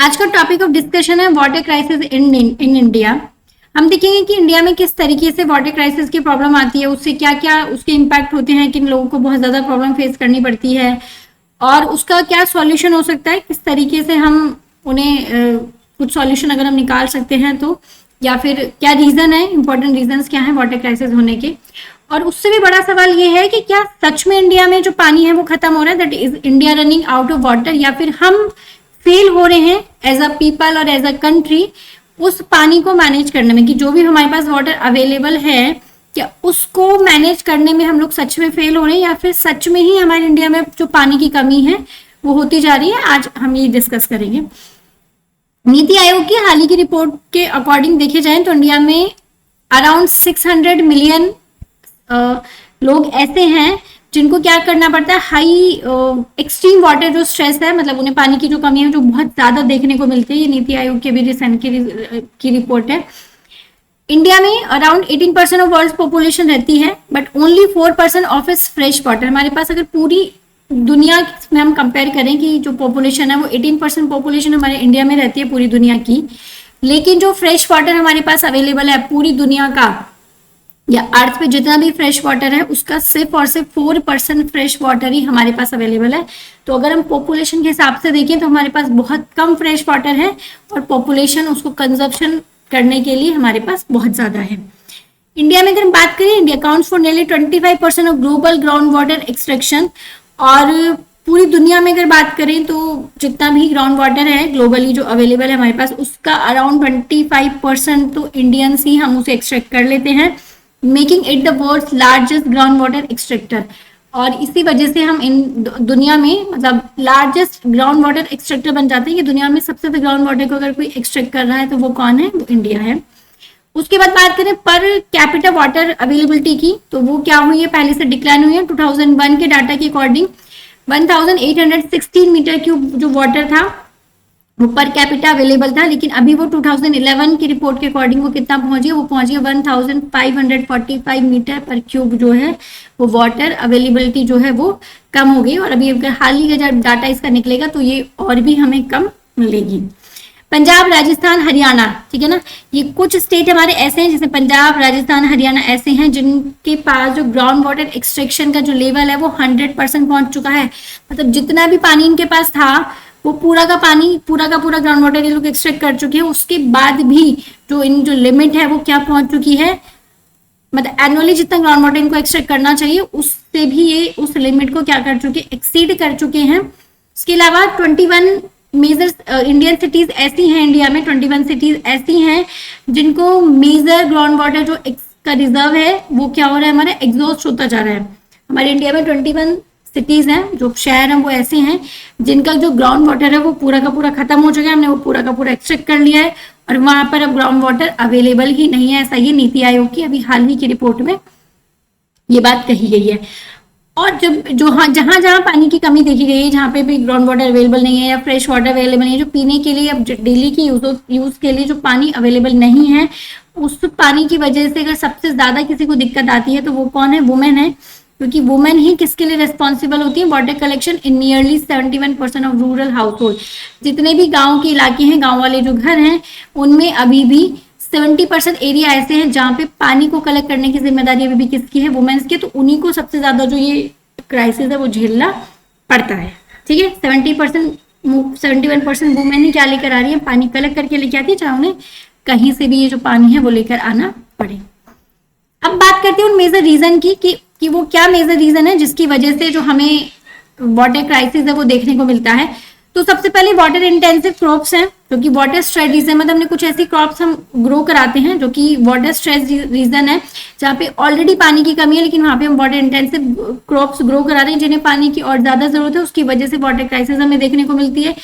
आज का topic of discussion है वाटर क्राइसिस इन इंडिया। हम देखेंगे कि इंडिया में किस तरीके से वाटर क्राइसिस की प्रॉब्लम आती है, उससे क्या क्या उसके इम्पैक्ट होते हैं, किन लोगों को बहुत ज्यादा प्रॉब्लम फेस करनी पड़ती है और उसका क्या सॉल्यूशन हो सकता है, किस तरीके से हम उन्हें कुछ सॉल्यूशन अगर हम निकाल सकते हैं तो, या फिर क्या रीजन है, इंपॉर्टेंट रीजंस क्या है वाटर क्राइसिस होने के। और उससे भी बड़ा सवाल ये है कि क्या सच में इंडिया में जो पानी है वो खत्म हो रहा है, that is India running out of water, या फिर हम फेल हो रहे हैं एज अ पीपल और एज अ कंट्री उस पानी को मैनेज करने में, कि जो भी हमारे पास वाटर अवेलेबल है क्या उसको मैनेज करने में हम लोग सच में फेल हो रहे हैं, या फिर सच में ही हमारे इंडिया में जो पानी की कमी है वो होती जा रही है। आज हम ये डिस्कस करेंगे। नीति आयोग की हाल ही की रिपोर्ट के अकॉर्डिंग देखे जाए तो इंडिया में अराउंड 600 मिलियन लोग ऐसे हैं जिनको क्या करना पड़ता है, हाई एक्सट्रीम वाटर जो स्ट्रेस है, मतलब उन्हें पानी की जो कमी है जो बहुत ज्यादा देखने को मिलती है। ये नीति आयोग के भी रिसेंट की रिपोर्ट है। इंडिया में अराउंड 18% ऑफ वर्ल्ड पॉपुलेशन रहती है, but only 4% of is fresh water. हमारे पास अगर पूरी दुनिया में हम कंपेयर करें कि जो पॉपुलेशन है वो 18% पॉपुलेशन हमारे इंडिया में रहती है पूरी दुनिया की, लेकिन जो फ्रेश वाटर हमारे पास अवेलेबल है पूरी दुनिया का या अर्थ पे जितना भी फ्रेश वाटर है उसका सिर्फ और सिर्फ 4% फ्रेश वाटर ही हमारे पास अवेलेबल है। तो अगर हम पॉपुलेशन के हिसाब से देखें तो हमारे पास बहुत कम फ्रेश वाटर है और पॉपुलेशन उसको कंजप्शन करने के लिए हमारे पास बहुत ज्यादा है। इंडिया में अगर हम बात करें, India accounts for nearly 25% of global ground water extraction. और पूरी दुनिया में अगर बात करें तो जितना भी ग्राउंड वाटर है ग्लोबली जो अवेलेबल है हमारे पास, उसका अराउंड 25% तो इंडियंस ही हम उसे एक्सट्रैक्ट कर लेते हैं, making it the world's largest ground water extractor. और इसी वजह से हम इन दुनिया में मतलब लार्जेस्ट ग्राउंड वाटर एक्सट्रैक्टर बन जाते हैं कि दुनिया में सबसे ज्यादा ग्राउंड वाटर को अगर कोई एक्सट्रैक्ट कर रहा है तो वो कौन है, वो इंडिया है। उसके बाद बात करें पर कैपिटा वाटर अवेलेबिलिटी की, तो वो क्या हुई है, पहले से डिक्लाइन हुई है। 2001 के डाटा के अकॉर्डिंग 1816 मीटर क्यूब जो वाटर था वो पर कैपिटा अवेलेबल था, लेकिन अभी वो 2011 की रिपोर्ट के अकॉर्डिंग वो कितना पहुंच गया, वो पहुंच गया 1545 मीटर पर क्यूब जो है वो वाटर अवेलेबिलिटी जो है वो कम हो गई। और अभी अगर हाल ही का जब डाटा इसका निकलेगा तो ये और भी हमें कम मिलेगी। पंजाब, राजस्थान, हरियाणा, ठीक है ना, ये कुछ स्टेट हमारे ऐसे हैं जिसमें पंजाब, राजस्थान, हरियाणा ऐसे हैं जिनके पास जो ग्राउंड वाटर एक्सट्रैक्शन का जो लेवल है वो 100% पहुंच चुका है। मतलब जितना भी पानी इनके पास था वो पूरा का पानी, पूरा का पूरा ग्राउंड वाटर ये लोग एक्सट्रैक्ट कर चुके हैं। उसके बाद भी जो लिमिट है वो क्या पहुंच चुकी है, मतलब एनुअली जितना ग्राउंड वाटर इनको एक्सट्रैक्ट करना चाहिए उससे भी ये उस लिमिट को क्या कर चुके, एक्सीड कर चुके हैं। उसके अलावा 21 मेजर इंडियन सिटीज ऐसी हैं, इंडिया में 21 सिटीज ऐसी हैं जिनको मेजर ग्राउंड वाटर जो का रिजर्व है वो क्या हो रहा है, हमारा एग्जॉस्ट होता जा रहा है। हमारे इंडिया में 21 सिटीज हैं, जो शहर हैं वो ऐसे हैं जिनका जो ग्राउंड वाटर है वो पूरा का पूरा खत्म हो चुका है, हमने वो पूरा का पूरा एक्सट्रैक्ट कर लिया है और वहां पर अब ग्राउंड वाटर अवेलेबल ही नहीं है। ऐसा ये नीति आयोग की अभी हाल ही की रिपोर्ट में ये बात कही गई है। और जब जहां जहां पानी की कमी देखी गई है, जहां पे भी ग्राउंड वाटर अवेलेबल नहीं है या फ्रेश वाटर अवेलेबल नहीं है, जो पीने के लिए अब डेली की यूज के लिए जो पानी अवेलेबल नहीं है, उस पानी की वजह से अगर सबसे ज्यादा किसी को दिक्कत आती है तो वो कौन है, वुमेन है। क्योंकि वुमेन ही किसके लिए रिस्पॉन्सिबल होती है, water collection in nearly 71% of rural house hold. जितने भी गाँव के इलाके हैं, गाँव वाले जो घर हैं, उनमें अभी भी 70% एरिया ऐसे हैं जहाँ पे पानी को कलेक्ट करने की जिम्मेदारी अभी भी किसकी है, वुमेन्स की। तो उन्हीं को सबसे ज्यादा जो ये क्राइसिस है वो झेलना पड़ता है। ठीक है, 71% वुमेन ही क्या लेकर आ रही है, पानी कलेक्ट करके लेके आती है, चाहे उन्हें कहीं से भी ये जो पानी है वो लेकर आना पड़े। अब बात करते हैं उन मेजर रीजन की कि वो क्या मेजर रीजन है जिसकी वजह से जो हमें वाटर क्राइसिस है वो देखने को मिलता है। तो सबसे पहले वाटर इंटेंसिव क्रॉप्स हैं जो कि वाटर स्ट्रेस रीजन, मतलब हमने कुछ ऐसी क्रॉप्स हम ग्रो कराते हैं जो कि वाटर स्ट्रेस रीजन है, जहाँ पे ऑलरेडी पानी की कमी है लेकिन वहाँ पे हम वाटर इंटेंसिव क्रॉप्स ग्रो करा रहे हैं जिन्हें पानी की और ज्यादा जरूरत है, उसकी वजह से वाटर क्राइसिस हमें देखने को मिलती है।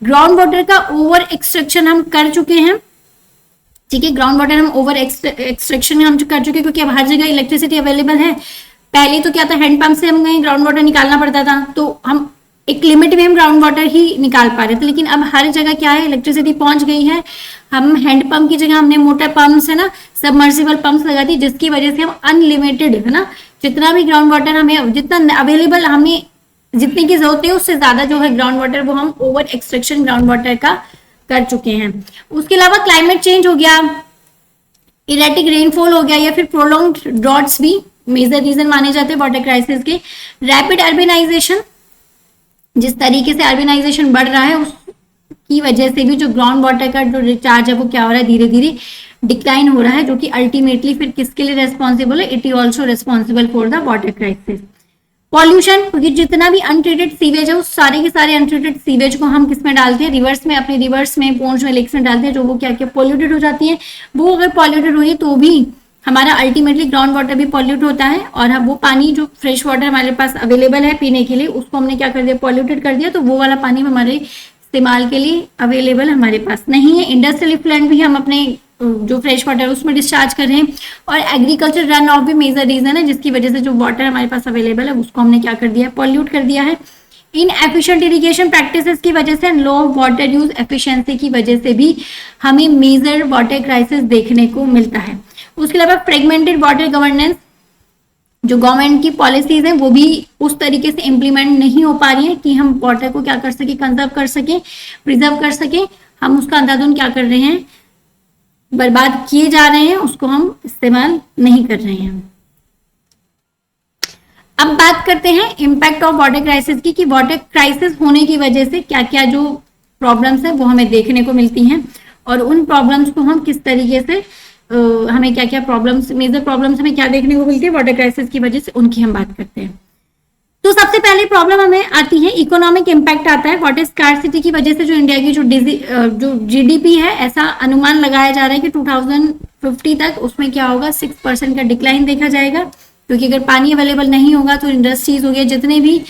ग्राउंड वाटर का ओवर एक्सट्रैक्शन हम कर चुके हैं, ठीक है, ग्राउंड वाटर हम ओवर एक्सट्रैक्शन हम कर चुके हैं क्योंकि अब हर जगह इलेक्ट्रिसिटी अवेलेबल है। पहले तो क्या था, हैंडपंप से हमें ग्राउंड वाटर निकालना पड़ता था, तो हम एक लिमिट में हम ग्राउंड वाटर ही निकाल पा रहे थे, लेकिन अब हर जगह क्या है, इलेक्ट्रिसिटी पहुंच गई है। हम हैंडपंप की जगह हमने मोटर पंप्स है ना, सबमर्सिबल पंप्स लगा दी, जिसकी वजह से हम अनलिमिटेड है ना, जितना भी ग्राउंड वाटर हमें जितना अवेलेबल हमें जितने की जरूरत है उससे ज्यादा जो है ग्राउंड वाटर वो हम ओवर एक्सट्रैक्शन ग्राउंड वाटर का कर चुके हैं। उसके अलावा क्लाइमेट चेंज हो गया, इरेटिक रेनफॉल हो गया, या फिर प्रोलॉन्ग्ड ड्रॉट्स भी मेजर रीजन माने जाते हैं वाटर क्राइसिस के। रैपिड अर्बनाइजेशन, जिस तरीके से अर्बनाइजेशन बढ़ रहा है उसकी वजह से भी जो ग्राउंड वाटर का जो रिचार्ज है वो क्या हो रहा है, धीरे धीरे डिक्लाइन हो रहा है, जो कि अल्टीमेटली फिर किसके लिए रेस्पॉन्सिबल है, it is also responsible for the water crisis. Pollution, क्योंकि जितना भी अनट्रीटेड सीवेज है उस सारे के सारे अनट्रीटेड सीवेज को हम किसमें डालते हैं, रिवर्स में, अपने रिवर्स में, पोन्स में, लेक्स में डालते हैं, जो वो क्या क्या पॉल्यूटेड हो जाती है। वो अगर पॉल्यूटेड हुई तो भी हमारा अल्टीमेटली ग्राउंड वाटर भी पॉल्यूट होता है, और वो पानी जो फ्रेश वाटर हमारे पास अवेलेबल है पीने के लिए उसको हमने क्या कर दिया, पॉल्यूटेड कर दिया, तो वो वाला पानी हमारे इस्तेमाल के लिए अवेलेबल हमारे पास नहीं है। इंडस्ट्रियल इफ्लुएंट भी हम अपने जो फ्रेश वाटर उसमें डिस्चार्ज कर रहे हैं, और एग्रीकल्चर रन ऑफ भी मेजर रीजन है जिसकी वजह से जो वाटर हमारे पास अवेलेबल है उसको हमने क्या कर दिया, पॉल्यूट कर दिया है। इन एफिशिएंट इरिगेशन प्रैक्टिसेस की वजह से, लो वाटर यूज एफिशिएंसी की वजह से भी हमें मेजर वाटर क्राइसिस देखने को मिलता है। उसके अलावा फ्रेगमेंटेड वाटर गवर्नेंस, जो गवर्नमेंट की पॉलिसीज हैं वो भी उस तरीके से इम्प्लीमेंट नहीं हो पा रही है कि हम वाटर को क्या कर सके, कंजर्व कर सके, प्रिजर्व कर सके। हम उसका अंधाधुन क्या कर रहे हैं, बर्बाद किए जा रहे हैं, उसको हम इस्तेमाल नहीं कर रहे हैं। अब बात करते हैं इम्पैक्ट ऑफ वाटर क्राइसिस की, कि वाटर क्राइसिस होने की वजह से क्या क्या जो प्रॉब्लम्स है वो हमें देखने को मिलती हैं, और उन प्रॉब्लम्स को हम किस तरीके से हमें क्या क्या प्रॉब्लम्स, मेजर प्रॉब्लम्स हमें क्या देखने को मिलती है वाटर क्राइसिस की वजह से, उनकी हम बात करते हैं। तो सबसे पहले प्रॉब्लम हमें आती है, इकोनॉमिक इम्पैक्ट आता है। वाटर स्कार्सिटी की वजह से जो इंडिया की जो जीडीपी है, ऐसा अनुमान लगाया जा रहा है कि 2050 तक उसमें क्या होगा, 6% का डिक्लाइन देखा जाएगा, क्योंकि अगर पानी अवेलेबल नहीं होगा तो इंडस्ट्रीज हो गया, जितने भी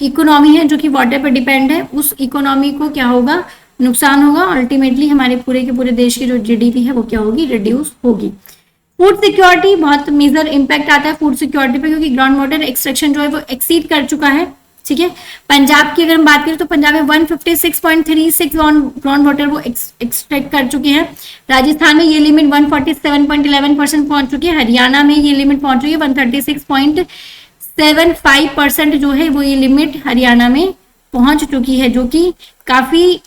इकोनॉमी है जो कि वाटर पर डिपेंड है, उस इकोनॉमी को क्या होगा, नुकसान होगा। अल्टीमेटली हमारे पूरे के पूरे देश की जो जीडीपी है वो क्या होगी, रिड्यूस होगी। फूड सिक्योरिटी, बहुत मेजर इम्पैक्ट आता है फूड सिक्योरिटी पे, क्योंकि ग्राउंड वाटर एक्सट्रैक्शन जो है वो एक्सीड कर चुका है। ठीक है, पंजाब की अगर हम बात करें तो पंजाब में 156.36 ग्राउंड वाटर वो एक्सट्रैक्ट कर चुके हैं। राजस्थान में ये लिमिट 147.11% पहुंच चुकी है। हरियाणा में ये लिमिट पहुंच चुकी है 136.75% जो है वो ये लिमिट हरियाणा में पहुंच चुकी है, जो कि काफी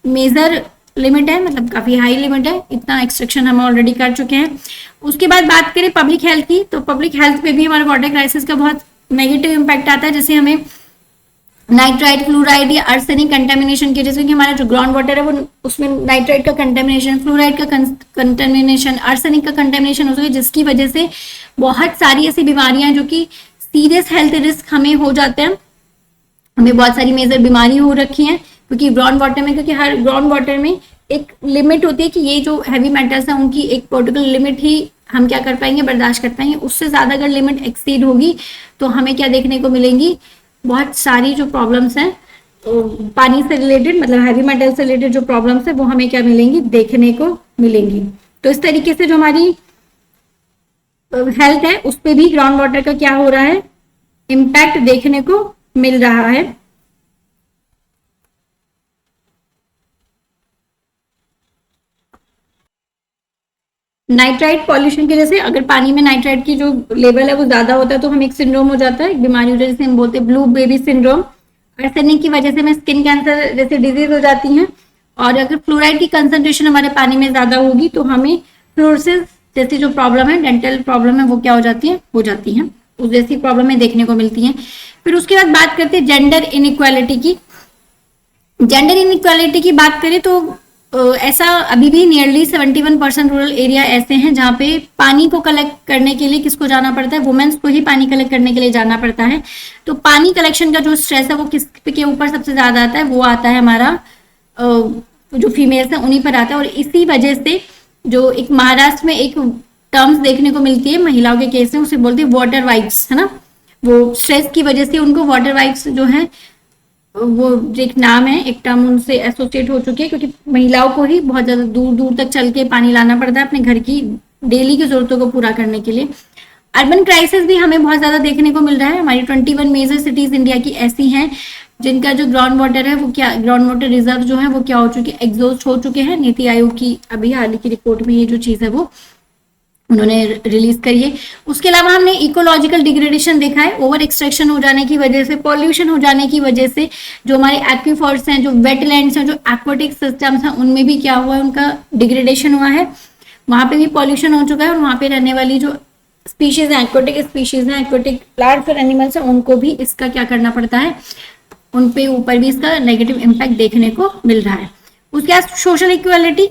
मेजर लिमिट है, मतलब काफी हाई लिमिट है, इतना एक्सट्रैक्शन हम ऑलरेडी कर चुके हैं। उसके बाद बात करें पब्लिक हेल्थ की, तो पब्लिक हेल्थ पे भी हमारे वाटर क्राइसिस का बहुत नेगेटिव इम्पैक्ट आता है। जैसे हमें नाइट्राइट, फ्लोराइड या आर्सेनिक कंटेमिनेशन की, जैसे कि हमारा जो ग्राउंड वाटर है वो उसमें नाइट्राइट का कंटेमिनेशन, फ्लोराइड का कंटेमिनेशन, आर्सेनिक का कंटेमिनेशन हो सके, जिसकी वजह से बहुत सारी ऐसी बीमारियां जो कि सीरियस हेल्थ रिस्क हमें हो जाते हैं, हमें बहुत सारी मेजर बीमारी हो रखी हैं, क्योंकि ग्राउंड वाटर में, क्योंकि हर ग्राउंड वाटर में एक लिमिट होती है कि ये जो हैवी मेटल्स हैं उनकी एक पर्टिकुलर लिमिट ही हम क्या कर पाएंगे, बर्दाश्त कर पाएंगे। उससे ज्यादा अगर लिमिट एक्सीड होगी तो हमें क्या देखने को मिलेंगी, बहुत सारी जो प्रॉब्लम्स हैं तो पानी से रिलेटेड, मतलब हैवी मेटल से रिलेटेड जो प्रॉब्लम्स है वो हमें क्या मिलेंगी, देखने को मिलेंगी। तो इस तरीके से जो हमारी हेल्थ है उस पर भी ग्राउंड वाटर का क्या हो रहा है, इम्पैक्ट देखने को मिल रहा है। नाइट्राइट पॉल्यूशन की वजह से, अगर पानी में नाइट्राइट की जो लेवल है वो ज्यादा होता है तो हमें एक सिंड्रोम हो जाता है, एक बीमारी हो जाती है जिसे हम बोलते हैं ब्लू बेबी सिंड्रोम। आर्सेनिक की वजह से हमें स्किन कैंसर जैसे डिजीज हो जाती हैं, और अगर फ्लोराइड की कंसंट्रेशन हमारे पानी में ज्यादा होगी तो हमें फ्लोरोसिस जैसी जो प्रॉब्लम है, डेंटल प्रॉब्लम है, वो क्या हो जाती है, उस जैसी प्रॉब्लम देखने को मिलती है। फिर उसके बाद बात करते हैं जेंडर इनइक्वालिटी की। जेंडर इनइक्वालिटी की बात करें तो ऐसा अभी भी नियरली 71% रूरल एरिया ऐसे हैं जहाँ पे पानी को कलेक्ट करने के लिए किसको जाना पड़ता है, वुमेन्स को ही पानी कलेक्ट करने के लिए जाना पड़ता है। तो पानी कलेक्शन का जो स्ट्रेस है वो किस के ऊपर सबसे ज्यादा आता है, वो आता है हमारा जो फीमेल्स है उन्हीं पर आता है। और इसी वजह से जो एक महाराष्ट्र में एक टर्म्स देखने को मिलती है महिलाओं के केस में, उसे बोलते हैं वाटर वाइफ्स, है ना। वो स्ट्रेस की वजह से उनको वाटर वाइफ्स जो है वो एक नाम है, एक टर्म उनसे एसोसिएट हो चुकी है, क्योंकि महिलाओं को ही बहुत ज्यादा दूर दूर तक चल के पानी लाना पड़ता है अपने घर की डेली की जरूरतों को पूरा करने के लिए। अर्बन क्राइसिस भी हमें बहुत ज्यादा देखने को मिल रहा है। हमारी 21 मेजर सिटीज इंडिया की ऐसी हैं जिनका जो ग्राउंड वाटर है वो क्या, ग्राउंड वाटर रिजर्व जो है वो क्या हो चुके, एग्जॉस्ट हो चुके हैं। नीति आयोग की अभी हाल की रिपोर्ट में ये जो चीज है वो उन्होंने रिलीज करी है। उसके अलावा हमने इकोलॉजिकल डिग्रेडेशन देखा है, ओवर एक्सट्रैक्शन हो जाने की वजह से, पॉल्यूशन हो जाने की वजह से जो हमारे एक्वीफर्स हैं, जो वेटलैंड्स हैं, जो एक्वाटिक सिस्टम्स हैं, उनमें भी क्या हुआ है, उनका डिग्रेडेशन हुआ है। वहां पे भी पॉल्यूशन हो चुका है और वहां पे रहने वाली जो स्पीशीज हैं, एक्वाटिक स्पीशीज हैं, एक्वाटिक प्लांट्स और एनिमल्स हैं, उनको भी इसका क्या करना पड़ता है, उन पे ऊपर भी इसका नेगेटिव इम्पैक्ट देखने को मिल रहा है। उसके बाद सोशल इक्वालिटी,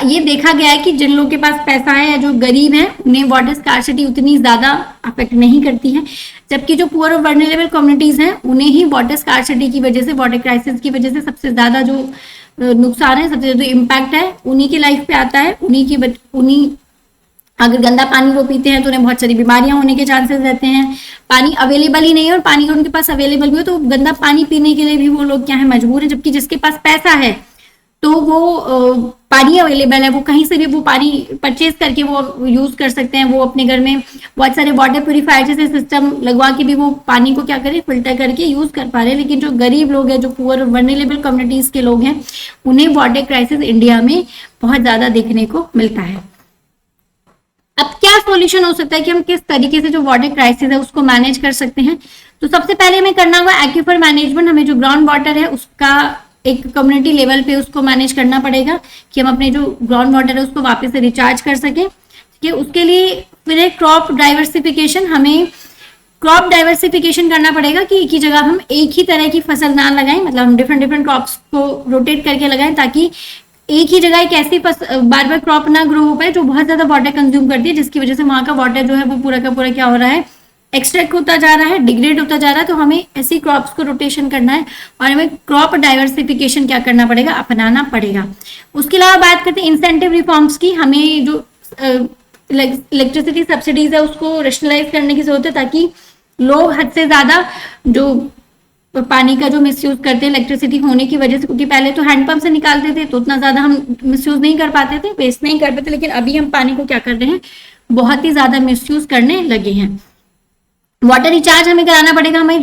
ये देखा गया है कि जिन लोगों के पास पैसा है या जो गरीब हैं उन्हें वाटर स्कार्सिटी उतनी ज्यादा अफेक्ट नहीं करती है, जबकि जो पुअर और वर्नरेबल कम्युनिटीज हैं उन्हें ही वाटर स्कार्सिटी की वजह से, वाटर क्राइसिस की वजह से सबसे ज्यादा जो नुकसान है, सबसे ज्यादा इम्पैक्ट है उन्हीं की लाइफ पे आता है। उन्हीं अगर गंदा पानी वो पीते हैं तो उन्हें बहुत सारी बीमारियां होने के चांसेस रहते हैं। पानी अवेलेबल ही नहीं है और पानी उनके पास अवेलेबल भी हो तो गंदा पानी पीने के लिए भी वो लोग क्या है, मजबूर है। जबकि जिसके पास पैसा है तो वो पानी अवेलेबल है, वो कहीं से भी वो पानी परचेज करके वो यूज कर सकते हैं। वो अपने घर में बहुत सारे वाटर प्योरीफायर जैसे सिस्टम लगवा के भी वो पानी को क्या करें, फिल्टर करके यूज कर पा रहे हैं। लेकिन जो गरीब लोग हैं, जो पुअर और वर्नरेबल कम्युनिटीज के लोग हैं, उन्हें वाटर क्राइसिस इंडिया में बहुत ज्यादा देखने को मिलता है। अब क्या सॉल्यूशन हो सकता है कि हम किस तरीके से जो वाटर क्राइसिस है उसको मैनेज कर सकते हैं? तो सबसे पहले हमें करना होगा एक्वीफर मैनेजमेंट। हमें जो ग्राउंड वाटर है उसका एक कम्युनिटी लेवल पे उसको मैनेज करना पड़ेगा कि हम अपने जो ग्राउंड वाटर है उसको वापस से रिचार्ज कर सकें। ठीक है, उसके लिए फिर एक क्रॉप डाइवर्सिफिकेशन, हमें क्रॉप डाइवर्सिफिकेशन करना पड़ेगा कि एक ही जगह हम एक ही तरह की फसल ना लगाएं, मतलब हम डिफरेंट डिफरेंट क्रॉप्स को रोटेट करके लगाएं ताकि एक ही जगह एक ऐसी बार बार क्रॉप ना ग्रो हो पाए जो बहुत ज्यादा वाटर कंज्यूम करती है, जिसकी वजह से वहां का वाटर जो है वो पूरा का पूरा क्या हो रहा है, एक्सट्रैक्ट होता जा रहा है, डिग्रेड होता जा रहा है। तो हमें ऐसी क्रॉप्स को रोटेशन करना है और हमें क्रॉप डाइवर्सिफिकेशन क्या करना पड़ेगा, अपनाना पड़ेगा। उसके अलावा बात करते हैं इंसेंटिव रिफॉर्म्स की। हमें जो इलेक्ट्रिसिटी सब्सिडीज है उसको रेशनलाइज करने की जरूरत है ताकि लोग हद से ज्यादा जो पानी का जो मिसयूज करते हैं इलेक्ट्रिसिटी होने की वजह से, क्योंकि पहले तो हैंडपंप से निकालते थे तो उतना ज्यादा हम मिसयूज नहीं कर पाते थे, वेस्ट नहीं कर पाते, लेकिन अभी हम पानी को क्या कर रहे हैं, बहुत ही ज्यादा मिसयूज करने लगे हैं। वाटर रिचार्ज हमें कराना पड़ेगा। हमें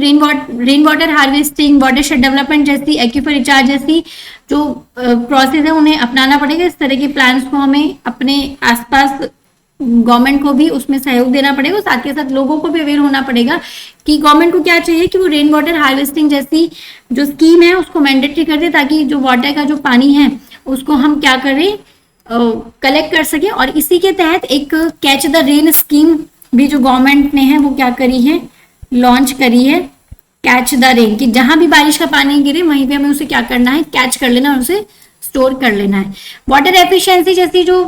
rain water harvesting, water shade development जैसी, एक्वीफर रिचार्ज जैसी जो प्रोसेस है उन्हें अपनाना पड़ेगा। इस तरह के प्लान्स को हमें अपने आसपास गवर्नमेंट को भी उसमें सहयोग देना पड़ेगा, साथ के साथ लोगों को भी अवेयर होना पड़ेगा कि गवर्नमेंट को क्या चाहिए कि वो रेन वाटर हार्वेस्टिंग जैसी जो स्कीम है उसको मैंडेटरी कर दे ताकि जो वाटर का जो पानी है उसको हम क्या करें, कलेक्ट कर सके। और इसी के तहत एक कैच द रेन स्कीम भी जो गवर्नमेंट ने है वो क्या करी है, लॉन्च करी है, कैच द रेन, कि जहां भी बारिश का पानी गिरे वहीं पे हमें उसे क्या करना है, कैच कर लेना और उसे स्टोर कर लेना है। वाटर एफिशिएंसी जैसी जो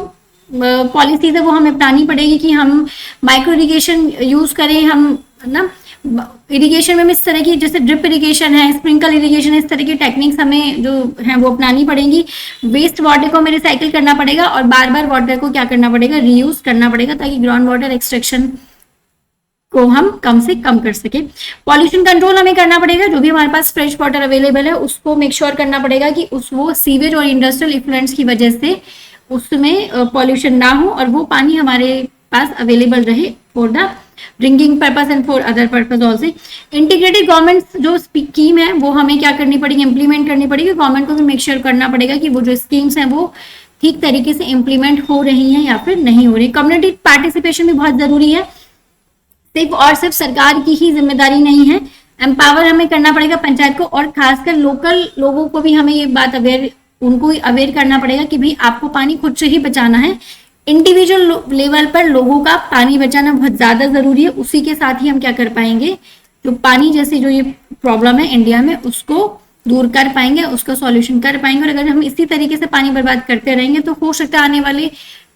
पॉलिसीज है वो हमें अपनानी पड़ेगी कि हम माइक्रो इरिगेशन यूज करें। हम ना इरिगेशन में इस तरह की जैसे ड्रिप इरिगेशन है, स्प्रिंकल इरिगेशन है, इस तरह की टेक्निक्स हमें जो है वो अपनानी पड़ेंगी। वेस्ट वाटर को हमें रिसाइकिल करना पड़ेगा और बार बार वाटर को क्या करना पड़ेगा, रीयूज करना पड़ेगा ताकि ग्राउंड वाटर एक्सट्रैक्शन को हम कम से कम कर सके। पॉल्यूशन कंट्रोल हमें करना पड़ेगा, जो भी हमारे पास फ्रेश वाटर अवेलेबल है उसको मेक श्योर करना पड़ेगा कि वो सीवेज और इंडस्ट्रियल इफ्लुएंस की वजह से उसमें पॉल्यूशन ना हो और वो पानी हमारे पास अवेलेबल रहे for the drinking purpose and for other purpose also. Integrated government जो स्कीम है वो हमें क्या करनी पड़ेगी, इंप्लीमेंट करनी पड़ेगी। गवर्नमेंट को भी मेक श्योर करना पड़ेगा कि वो जो स्कीम्स हैं वो ठीक तरीके से इंप्लीमेंट हो रही हैं या फिर नहीं हो रही। कम्युनिटी पार्टिसिपेशन भी बहुत जरूरी है, सिर्फ सरकार की ही जिम्मेदारी नहीं है। एम्पावर हमें करना पड़ेगा पंचायत को और खासकर लोकल लोगों को भी हमें ये बात उनको अवेयर करना पड़ेगा कि भाई आपको पानी खुद से ही बचाना है। इंडिविजुअल लेवल पर लोगों का पानी बचाना बहुत ज्यादा जरूरी है, उसी के साथ ही हम क्या कर पाएंगे, जो पानी जैसी जो ये प्रॉब्लम है इंडिया में उसको दूर कर पाएंगे, उसका सॉल्यूशन कर पाएंगे। और अगर हम इसी तरीके से पानी बर्बाद करते रहेंगे तो हो सकता है आने वाले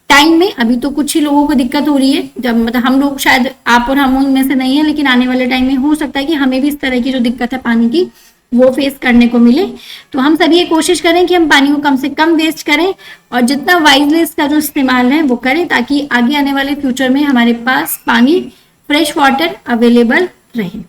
टाइम में, अभी तो कुछ ही लोगों को दिक्कत हो रही है, जब मतलब हम लोग शायद आप और हम उनमें से नहीं है, लेकिन आने वाले टाइम में हो सकता है कि हमें भी इस तरह की जो दिक्कत है पानी की वो फेस करने को मिले। तो हम सभी ये कोशिश करें कि हम पानी को कम से कम वेस्ट करें और जितना वाइजली इसका जो इस्तेमाल है वो करें ताकि आगे आने वाले फ्यूचर में हमारे पास पानी, फ्रेश वाटर अवेलेबल रहे।